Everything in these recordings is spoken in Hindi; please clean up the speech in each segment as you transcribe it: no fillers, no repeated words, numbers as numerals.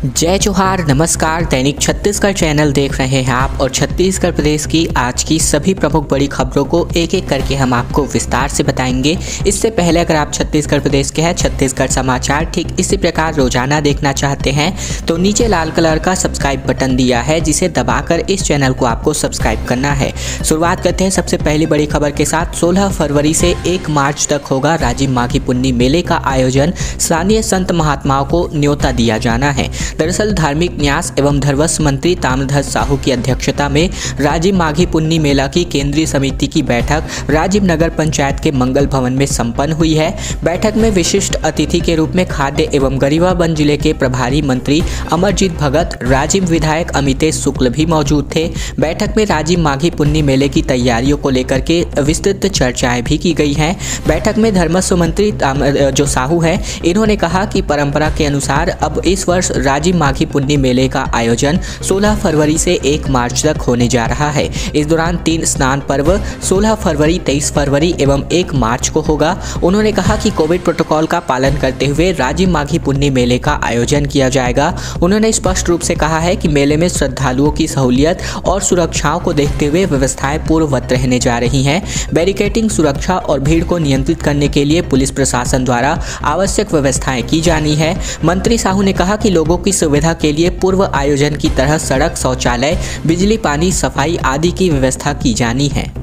जय जोहार, नमस्कार। दैनिक छत्तीसगढ़ चैनल देख रहे हैं आप और छत्तीसगढ़ प्रदेश की आज की सभी प्रमुख बड़ी खबरों को एक एक करके हम आपको विस्तार से बताएंगे। इससे पहले अगर आप छत्तीसगढ़ प्रदेश के हैं, छत्तीसगढ़ समाचार ठीक इसी प्रकार रोजाना देखना चाहते हैं तो नीचे लाल कलर का सब्सक्राइब बटन दिया है, जिसे दबाकर इस चैनल को आपको सब्सक्राइब करना है। शुरुआत करते हैं सबसे पहली बड़ी खबर के साथ। 16 फरवरी से 1 मार्च तक होगा राजिम माघी पुन्नी मेले का आयोजन। स्थानीय संत महात्माओं को न्योता दिया जाना है। दरअसल धार्मिक न्यास एवं धर्मस्व मंत्री ताम्रध्वज साहू की अध्यक्षता में राजिम माघी पुन्नी मेला की केंद्रीय समिति की बैठक राजिम नगर पंचायत के मंगल भवन में संपन्न हुई है। बैठक में विशिष्ट अतिथि के रूप में खाद्य एवं गरिबाबंद जिले के प्रभारी मंत्री अमरजीत भगत, राजिम विधायक अमितेश शुक्ल भी मौजूद थे। बैठक में राजिम माघी पुन्नी मेले की तैयारियों को लेकर के विस्तृत चर्चाएं भी की गई हैं। बैठक में धर्मस्व मंत्री जो साहू है, इन्होंने कहा कि परंपरा के अनुसार अब इस वर्ष राजिम माघी पुन्नी मेले का आयोजन 16 फरवरी से 1 मार्च तक होने जा रहा है। इस दौरान 3 स्नान पर्व 16 फरवरी, 23 फरवरी एवं 1 मार्च को होगा। उन्होंने कहा कि कोविड प्रोटोकॉल का पालन करते हुए राजिम माघी पुन्नी मेले का आयोजन किया जाएगा। उन्होंने स्पष्ट रूप से कहा है कि मेले में श्रद्धालुओं की सहूलियत और सुरक्षाओं को देखते हुए व्यवस्थाएं पूर्ववत रहने जा रही हैं। बैरिकेडिंग, सुरक्षा और भीड़ को नियंत्रित करने के लिए पुलिस प्रशासन द्वारा आवश्यक व्यवस्थाएं की जानी है। मंत्री साहू ने कहा कि लोगों की सुविधा के लिए पूर्व आयोजन की तरह सड़क, शौचालय, बिजली, पानी, सफाई आदि की व्यवस्था की जानी है।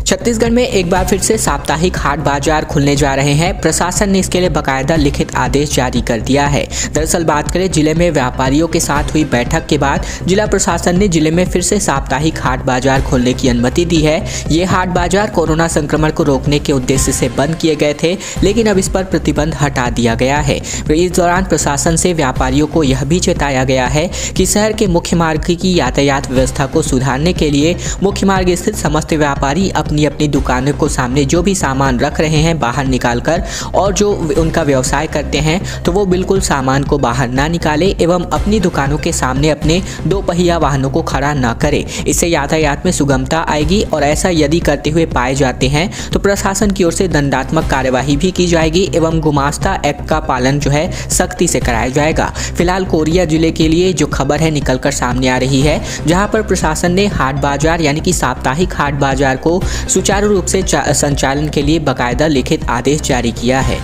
छत्तीसगढ़ में एक बार फिर से साप्ताहिक हाट बाजार खुलने जा रहे हैं। प्रशासन ने इसके लिए बकायदा लिखित आदेश जारी कर दिया है। दरअसल बात करें जिले में व्यापारियों के साथ हुई बैठक के बाद जिला प्रशासन ने जिले में फिर से साप्ताहिक हाट बाजार खोलने की अनुमति दी है। ये हाट बाजार कोरोना संक्रमण को रोकने के उद्देश्य से बंद किए गए थे, लेकिन अब इस पर प्रतिबंध हटा दिया गया है। इस दौरान प्रशासन से व्यापारियों को यह भी चेताया गया है कि शहर के मुख्य मार्ग की यातायात व्यवस्था को सुधारने के लिए मुख्य मार्ग स्थित समस्त व्यापारी अपनी दुकानों को सामने जो भी सामान रख रहे हैं बाहर निकालकर, और जो उनका व्यवसाय करते हैं तो वो बिल्कुल सामान को बाहर ना निकाले एवं अपनी दुकानों के सामने अपने 2 पहिया वाहनों को खड़ा ना करें। इससे यातायात में सुगमता आएगी और ऐसा यदि करते हुए पाए जाते हैं तो प्रशासन की ओर से दंडात्मक कार्यवाही भी की जाएगी एवं गुमास्ता एक्ट का पालन जो है सख्ती से कराया जाएगा। फिलहाल कोरिया जिले के लिए जो खबर है निकलकर सामने आ रही है, जहां पर प्रशासन ने हाट बाजार यानी कि साप्ताहिक हाट बाजार को सुचारू रूप से संचालन के लिए बकायदा लिखित आदेश जारी किया है।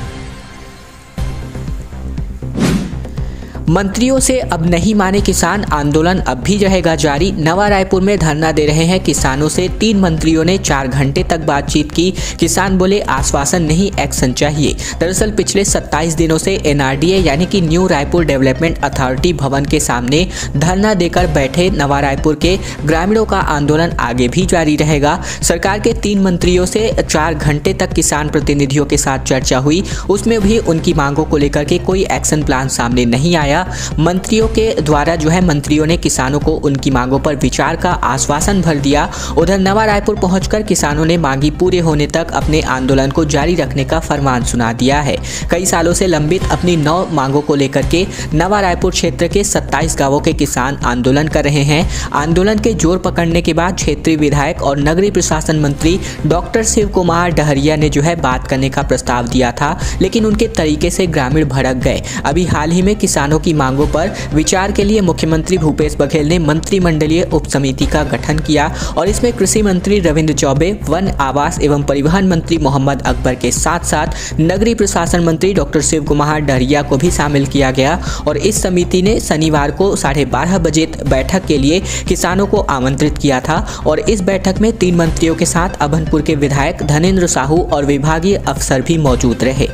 मंत्रियों से अब नहीं माने किसान, आंदोलन अब भी रहेगा जारी। नवा रायपुर में धरना दे रहे हैं किसानों से 3 मंत्रियों ने 4 घंटे तक बातचीत की। किसान बोले आश्वासन नहीं, एक्शन चाहिए। दरअसल पिछले 27 दिनों से एनआरडीए यानी कि न्यू रायपुर डेवलपमेंट अथॉरिटी भवन के सामने धरना देकर बैठे नवा रायपुर के ग्रामीणों का आंदोलन आगे भी जारी रहेगा। सरकार के 3 मंत्रियों से 4 घंटे तक किसान प्रतिनिधियों के साथ चर्चा हुई, उसमें भी उनकी मांगों को लेकर के कोई एक्शन प्लान सामने नहीं आया। मंत्रियों के द्वारा जो है मंत्रियों ने किसानों को उनकी मांगों पर विचार का आश्वासन भर दिया। उधर नवा रायपुर पहुंचकर किसानों ने मांगी पूरे होने तक अपने आंदोलन को जारी रखने का फरमान सुना दिया है। कई सालों से लंबित अपनी 9 मांगों को लेकर के नवा रायपुर क्षेत्र के 27 गांवों के किसान आंदोलन कर रहे हैं। आंदोलन के जोर पकड़ने के बाद क्षेत्रीय विधायक और नगरीय प्रशासन मंत्री डॉक्टर शिव कुमार डहरिया ने जो है बात करने का प्रस्ताव दिया था, लेकिन उनके तरीके से ग्रामीण भड़क गए। अभी हाल ही में किसानों की मांगों पर विचार के लिए मुख्यमंत्री भूपेश बघेल ने मंत्रिमंडलीय उप समिति का गठन किया और इसमें कृषि मंत्री रविंद्र चौबे, वन, आवास एवं परिवहन मंत्री मोहम्मद अकबर के साथ साथ नगरीय प्रशासन मंत्री डॉक्टर शिव कुमार डहरिया को भी शामिल किया गया। और इस समिति ने शनिवार को 12:30 बजे बैठक के लिए किसानों को आमंत्रित किया था और इस बैठक में 3 मंत्रियों के साथ अभनपुर के विधायक धनेन्द्र साहू और विभागीय अफसर भी मौजूद रहे।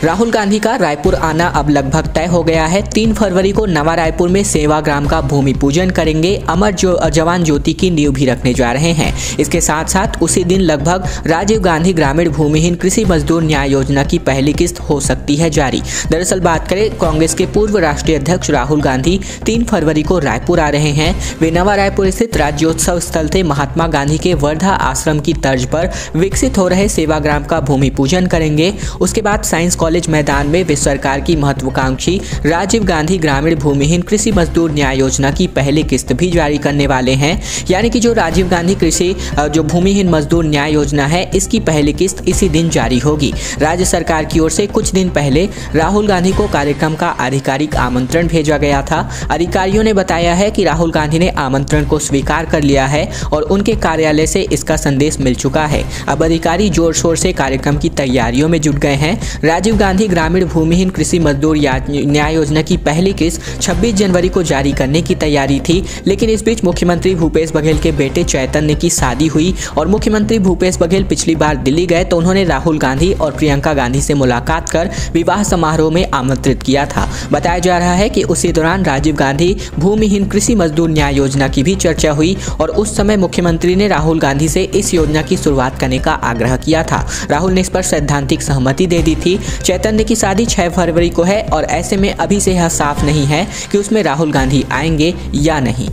राहुल गांधी का रायपुर आना अब लगभग तय हो गया है। 3 फरवरी को नवा रायपुर में सेवाग्राम का भूमि पूजन करेंगे। अमर जवान ज्योति की नींव भी रखने जा रहे हैं। इसके साथ साथ उसी दिन लगभग राजीव गांधी ग्रामीण भूमिहीन कृषि मजदूर न्याय योजना की पहली किस्त हो सकती है जारी। दरअसल बात करें कांग्रेस के पूर्व राष्ट्रीय अध्यक्ष राहुल गांधी 3 फरवरी को रायपुर आ रहे हैं। वे नवा रायपुर स्थित राज्योत्सव स्थल से महात्मा गांधी के वर्धा आश्रम की तर्ज पर विकसित हो रहे सेवाग्राम का भूमि पूजन करेंगे। उसके बाद साइंस कॉलेज मैदान में वे सरकार की महत्वाकांक्षी राजीव गांधी ग्रामीण भूमिहीन कृषि मजदूर न्याय योजना की पहली किस्त भी जारी करने वाले हैं। यानी कि जो राजीव गांधी कृषि जो भूमिहीन मजदूर न्याय योजना है, इसकी पहली किस्त इसी दिन जारी होगी। राज्य सरकार की ओर से कुछ दिन पहले राहुल गांधी को कार्यक्रम का आधिकारिक आमंत्रण भेजा गया था। अधिकारियों ने बताया है कि राहुल गांधी ने आमंत्रण को स्वीकार कर लिया है और उनके कार्यालय से इसका संदेश मिल चुका है। अब अधिकारी जोर शोर से कार्यक्रम की तैयारियों में जुट गए हैं। राजीव गांधी ग्रामीण भूमिहीन कृषि मजदूर न्याय योजना की पहली किस्त 26 जनवरी को जारी करने की तैयारी थी, लेकिन इस बीच मुख्यमंत्री भूपेश बघेल के बेटे चैतन्य की शादी हुई और मुख्यमंत्री भूपेश बघेल पिछली बार दिल्ली गए तो उन्होंने राहुल गांधी और प्रियंका गांधी से मुलाकात कर विवाह समारोह में आमंत्रित किया था। बताया जा रहा है कि उसी दौरान राजीव गांधी भूमिहीन कृषि मजदूर न्याय योजना की भी चर्चा हुई और उस समय मुख्यमंत्री ने राहुल गांधी से इस योजना की शुरुआत करने का आग्रह किया था। राहुल ने इस पर सैद्धांतिक सहमति दे दी थी। चैतन्य की शादी 6 फरवरी को है और ऐसे में अभी से यह साफ नहीं है कि उसमें राहुल गांधी आएंगे या नहीं।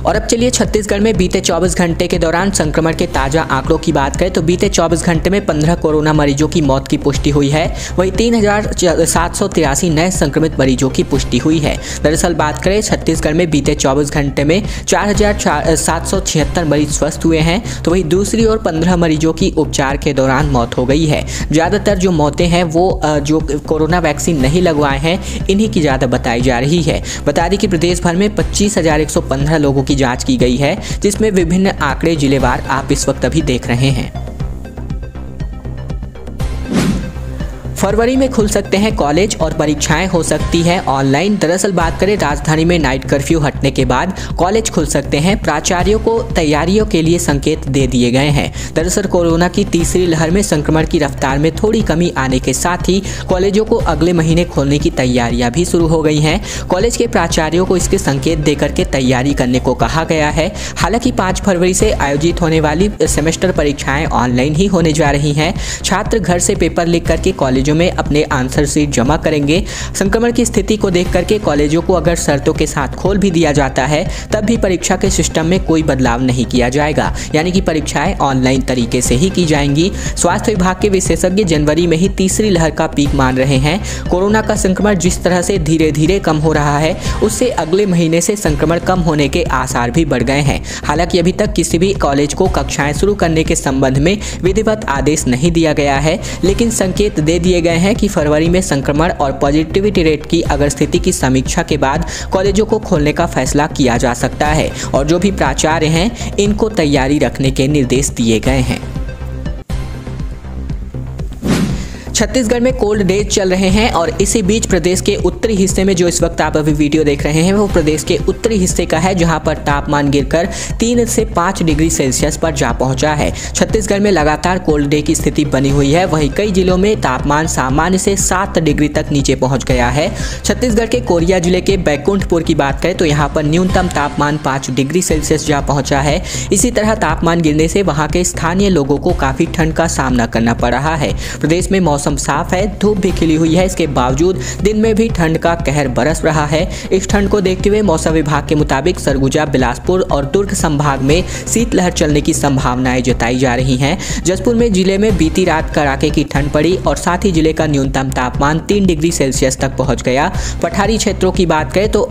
और अब चलिए छत्तीसगढ़ में बीते 24 घंटे के दौरान संक्रमण के ताज़ा आंकड़ों की बात करें तो बीते 24 घंटे में 15 कोरोना मरीजों की मौत की पुष्टि हुई है। वहीं 3783 नए संक्रमित मरीजों की पुष्टि हुई है। दरअसल बात करें छत्तीसगढ़ में बीते 24 घंटे में 4776 मरीज स्वस्थ हुए हैं, तो वहीं दूसरी ओर 15 मरीजों की उपचार के दौरान मौत हो गई है। ज़्यादातर जो मौतें हैं वो जो कोरोना वैक्सीन नहीं लगवाए हैं इन्हीं की ज़्यादा बताई जा रही है। बता दें कि प्रदेश भर में 25,115 लोगों की जांच की गई है, जिसमें विभिन्न आंकड़े जिलेवार आप इस वक्त अभी देख रहे हैं। फरवरी में खुल सकते हैं कॉलेज और परीक्षाएं हो सकती हैं ऑनलाइन। दरअसल बात करें राजधानी में नाइट कर्फ्यू हटने के बाद कॉलेज खुल सकते हैं। प्राचार्यों को तैयारियों के लिए संकेत दे दिए गए हैं। दरअसल कोरोना की तीसरी लहर में संक्रमण की रफ्तार में थोड़ी कमी आने के साथ ही कॉलेजों को अगले महीने खोलने की तैयारियां भी शुरू हो गई हैं। कॉलेज के प्राचार्यों को इसके संकेत देकर के तैयारी करने को कहा गया है। हालांकि 5 फरवरी से आयोजित होने वाली सेमेस्टर परीक्षाएं ऑनलाइन ही होने जा रही हैं। छात्र घर से पेपर लिख करके कॉलेजों में अपने आंसर शीट जमा करेंगे। संक्रमण की स्थिति को देख करके कॉलेजों को अगर शर्तों के साथ खोल भी दिया जाता है तब भी परीक्षा के सिस्टम में कोई बदलाव नहीं किया जाएगा, यानी कि परीक्षाएं ऑनलाइन तरीके से ही की जाएंगी। स्वास्थ्य विभाग के विशेषज्ञ जनवरी में ही तीसरी लहर का पीक मान रहे हैं। कोरोना का संक्रमण जिस तरह से धीरे धीरे कम हो रहा है उससे अगले महीने से संक्रमण कम होने के आसार भी बढ़ गए हैं। हालांकि अभी तक किसी भी कॉलेज को कक्षाएं शुरू करने के संबंध में विधिवत आदेश नहीं दिया गया है, लेकिन संकेत दे दिए गए हैं कि फरवरी में संक्रमण और पॉजिटिविटी रेट की अगर स्थिति की समीक्षा के बाद कॉलेजों को खोलने का फैसला किया जा सकता है और जो भी प्राचार्य हैं इनको तैयारी रखने के निर्देश दिए गए हैं। छत्तीसगढ़ में कोल्ड डेज चल रहे हैं और इसी बीच प्रदेश के उत्तरी हिस्से में जो इस वक्त आप अभी वीडियो देख रहे हैं वो प्रदेश के उत्तरी हिस्से का है, जहां पर तापमान गिरकर 3 से 5 डिग्री सेल्सियस पर जा पहुंचा है। छत्तीसगढ़ में लगातार कोल्ड डे की स्थिति बनी हुई है। वहीं कई जिलों में तापमान सामान्य से 7 डिग्री तक नीचे पहुंच गया है। छत्तीसगढ़ के कोरिया जिले के बैकुंठपुर की बात करें तो यहाँ पर न्यूनतम तापमान 5 डिग्री सेल्सियस जा पहुंचा है। इसी तरह तापमान गिरने से वहाँ के स्थानीय लोगों को काफी ठंड का सामना करना पड़ रहा है। प्रदेश में मौसम साफ है, धूप भी खिली हुई है। इसके बावजूद दिन में भी ठंड का कहर बरस रहा है। इस ठंड को देखते हुए मौसम विभाग के मुताबिक सरगुजा, बिलासपुर और दुर्ग संभाग में शीतलहर चलने की संभावनाएं जताई जा रही हैं। जसपुर में जिले में बीती रात कड़ाके की ठंड पड़ी और साथ ही जिले का न्यूनतम तापमान 3 डिग्री सेल्सियस तक पहुंच गया। पठारी क्षेत्रों की बात करें तो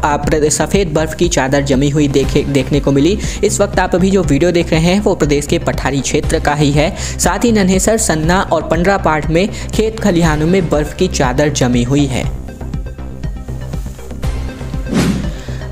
सफेद बर्फ की चादर जमी हुई देखने को मिली। इस वक्त आप अभी जो वीडियो देख रहे हैं वो प्रदेश के पठारी क्षेत्र का ही है। साथ ही नन्हेसर, सन्ना और पंडरापाठ में खेत खलिहानों में बर्फ की चादर जमी हुई है।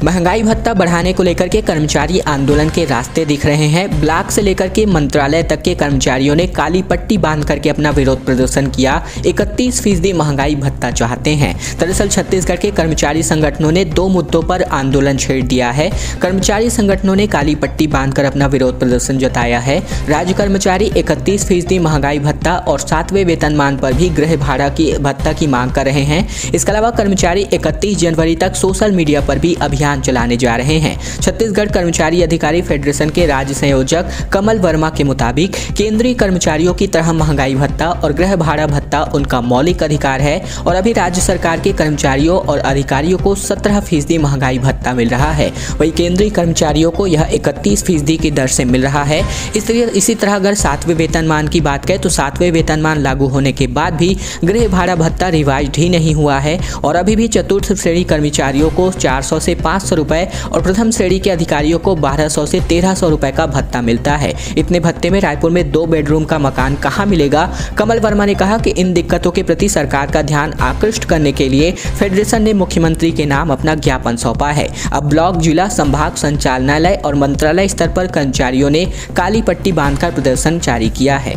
महंगाई भत्ता बढ़ाने को लेकर के कर्मचारी आंदोलन के रास्ते दिख रहे हैं। ब्लॉक से लेकर के मंत्रालय तक के कर्मचारियों ने काली पट्टी बांध करके अपना विरोध प्रदर्शन किया। 31% महंगाई भत्ता चाहते हैं। दरअसल छत्तीसगढ़ के कर्मचारी संगठनों ने 2 मुद्दों पर आंदोलन छेड़ दिया है। कर्मचारी संगठनों ने काली पट्टी बांधकर अपना विरोध प्रदर्शन जताया है। राज्य कर्मचारी 31% महंगाई भत्ता और 7वें वेतनमान पर भी गृह भाड़ा की भत्ता की मांग कर रहे हैं। इसके अलावा कर्मचारी 31 जनवरी तक सोशल मीडिया पर भी अभियान अभियान चलाने जा रहे हैं। छत्तीसगढ़ कर्मचारी अधिकारी फेडरेशन के राज्य संयोजक कमल वर्मा के मुताबिक केंद्रीय कर्मचारियों की तरह महंगाई भत्ता और गृह भाड़ा भत्ता उनका मौलिक अधिकार है और अभी राज्य सरकार के कर्मचारियों और अधिकारियों को 17% महंगाई भत्ता मिल रहा है, वही केंद्रीय कर्मचारियों को यह 31% की दर से मिल रहा है। इसी तरह अगर 7वें वेतनमान की बात करें तो 7वें वेतनमान लागू होने के बाद भी गृह भाड़ा भत्ता रिवाइज ही नहीं हुआ है और अभी भी चतुर्थ श्रेणी कर्मचारियों को 400 से 500 रुपए और प्रथम श्रेणी के अधिकारियों को 1200 से 1300 रुपए का भत्ता मिलता है। इतने भत्ते में रायपुर में 2 बेडरूम का मकान कहां मिलेगा? कमल वर्मा ने कहा कि इन दिक्कतों के प्रति सरकार का ध्यान आकृष्ट करने के लिए फेडरेशन ने मुख्यमंत्री के नाम अपना ज्ञापन सौंपा है। अब ब्लॉक, जिला, संभाग, संचालनालय और मंत्रालय स्तर पर कर्मचारियों ने काली पट्टी बांधकर प्रदर्शन जारी किया है।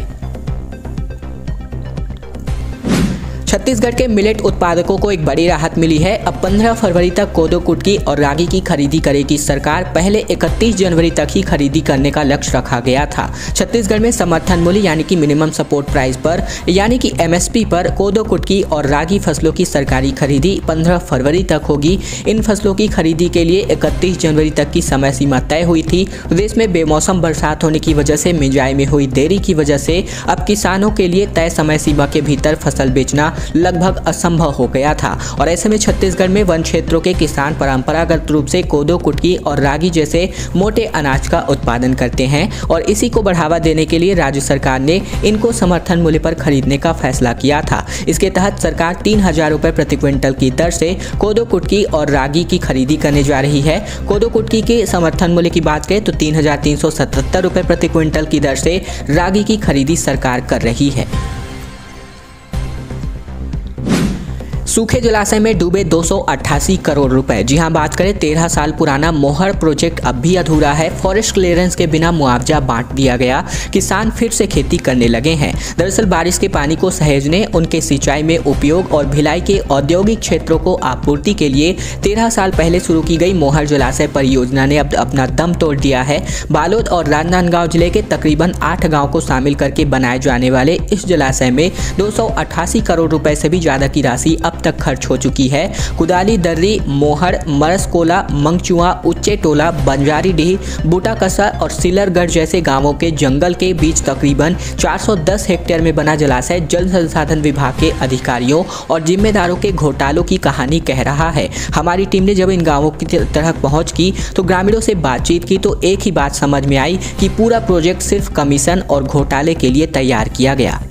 छत्तीसगढ़ के मिलेट उत्पादकों को एक बड़ी राहत मिली है। अब 15 फरवरी तक कोदो, कुटकी और रागी की खरीदी करेगी सरकार। पहले 31 जनवरी तक ही खरीदी करने का लक्ष्य रखा गया था। छत्तीसगढ़ में समर्थन मूल्य यानी कि मिनिमम सपोर्ट प्राइस पर यानी कि MSP पर कोदो, कुटकी और रागी फसलों की सरकारी खरीदी 15 फरवरी तक होगी। इन फसलों की खरीदी के लिए 31 जनवरी तक की समय सीमा तय हुई थी। प्रदेश में बेमौसम बरसात होने की वजह से मिंजाई में हुई देरी की वजह से अब किसानों के लिए तय समय सीमा के भीतर फसल बेचना लगभग असंभव हो गया था और ऐसे में छत्तीसगढ़ में वन क्षेत्रों के किसान परंपरागत रूप से कोदो, कुटकी और रागी जैसे मोटे अनाज का उत्पादन करते हैं और इसी को बढ़ावा देने के लिए राज्य सरकार ने इनको समर्थन मूल्य पर खरीदने का फैसला किया था। इसके तहत सरकार 3000 रुपए प्रति क्विंटल की दर से कोदो, कुटकी और रागी की खरीदी करने जा रही है। कोदो, कुटकी के समर्थन मूल्य की बात करें तो 3377 रुपए प्रति क्विंटल की दर से रागी की खरीदी सरकार कर रही है। सूखे जलाशय में डूबे 288 करोड़ रुपए। जी हां, बात करें 13 साल पुराना मोहर प्रोजेक्ट अब भी अधूरा है। फॉरेस्ट क्लियरेंस के बिना मुआवजा बांट दिया गया, किसान फिर से खेती करने लगे हैं। दरअसल बारिश के पानी को सहेजने, उनके सिंचाई में उपयोग और भिलाई के औद्योगिक क्षेत्रों को आपूर्ति के लिए 13 साल पहले शुरू की गई मोहर जलाशय परियोजना ने अब अपना दम तोड़ दिया है। बालोद और राजनांदगांव जिले के तकरीबन 8 गाँव को शामिल करके बनाए जाने वाले इस जलाशय में 288 करोड़ रुपए से भी ज्यादा की राशि अब तक खर्च हो चुकी है। कुदाली, दर्री, मोहर, मरसकोला, मंगचुआ, उच्चे टोला, बंजारीडीह, बूटाकसा और सिलरगढ़ जैसे गांवों के जंगल के बीच तकरीबन 410 हेक्टेयर में बना जलाशय जल संसाधन विभाग के अधिकारियों और जिम्मेदारों के घोटालों की कहानी कह रहा है। हमारी टीम ने जब इन गांवों की तरफ पहुंच की तो ग्रामीणों से बातचीत की तो एक ही बात समझ में आई कि पूरा प्रोजेक्ट सिर्फ कमीशन और घोटाले के लिए तैयार किया गया।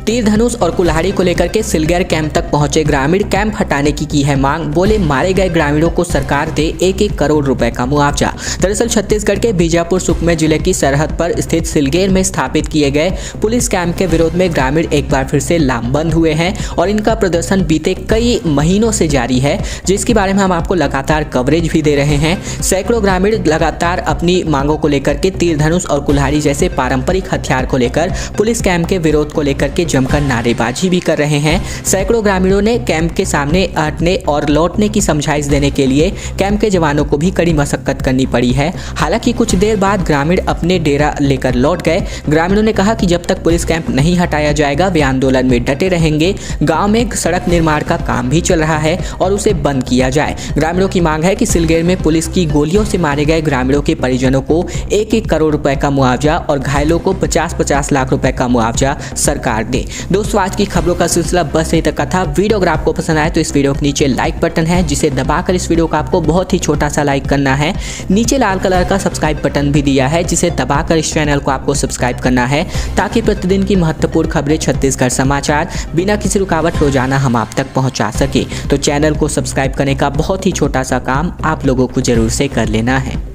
तीर धनुष और कुल्हाड़ी को लेकर के सिलगेर कैंप तक पहुंचे ग्रामीण। कैंप हटाने की है मांग। बोले मारे गए ग्रामीणों को सरकार दे 1-1 करोड़ रुपए का मुआवजा। दरअसल छत्तीसगढ़ के बीजापुर सुकमा जिले की सरहद पर स्थित सिलगेर में स्थापित किए गए पुलिस कैंप के विरोध में ग्रामीण एक बार फिर से लामबंद हुए हैं और इनका प्रदर्शन बीते कई महीनों से जारी है, जिसके बारे में हम आपको लगातार कवरेज भी दे रहे हैं। सैकड़ों ग्रामीण लगातार अपनी मांगों को लेकर के तीर धनुष और कुल्हाड़ी जैसे पारंपरिक हथियार को लेकर पुलिस कैंप के विरोध को लेकर के जमकर नारेबाजी भी कर रहे हैं। सैकड़ों ग्रामीणों ने कैंप के सामने हटने और लौटने की समझाइश देने के लिए कैंप के जवानों को भी कड़ी मशक्कत करनी पड़ी है। हालांकि कुछ देर बाद ग्रामीण अपने डेरा लेकर लौट गए। ग्रामीणों ने कहा कि जब तक पुलिस कैंप नहीं हटाया जाएगा वे आंदोलन में डटे रहेंगे। गांव में सड़क निर्माण का काम भी चल रहा है और उसे बंद किया जाए। ग्रामीणों की मांग है कि सिलगेर में पुलिस की गोलियों से मारे गए ग्रामीणों के परिजनों को 1-1 करोड़ रुपए का मुआवजा और घायलों को 50-50 लाख रुपए का मुआवजा सरकार दे। दोस्तों, आज की खबरों का सिलसिला बस यहीं तक का था। वीडियो अगर आपको पसंद आए तो इस वीडियो के नीचे लाइक बटन है, जिसे दबाकर इस वीडियो को आपको बहुत ही छोटा सा लाइक करना है। नीचे लाल कलर का सब्सक्राइब बटन भी दिया है, जिसे दबाकर इस चैनल को आपको सब्सक्राइब करना है, ताकि प्रतिदिन की महत्वपूर्ण खबरें, छत्तीसगढ़ समाचार बिना किसी रुकावट रोजाना हम आप तक पहुंचा सके। तो चैनल को सब्सक्राइब करने का बहुत ही छोटा सा काम आप लोगों को जरूर से कर लेना है।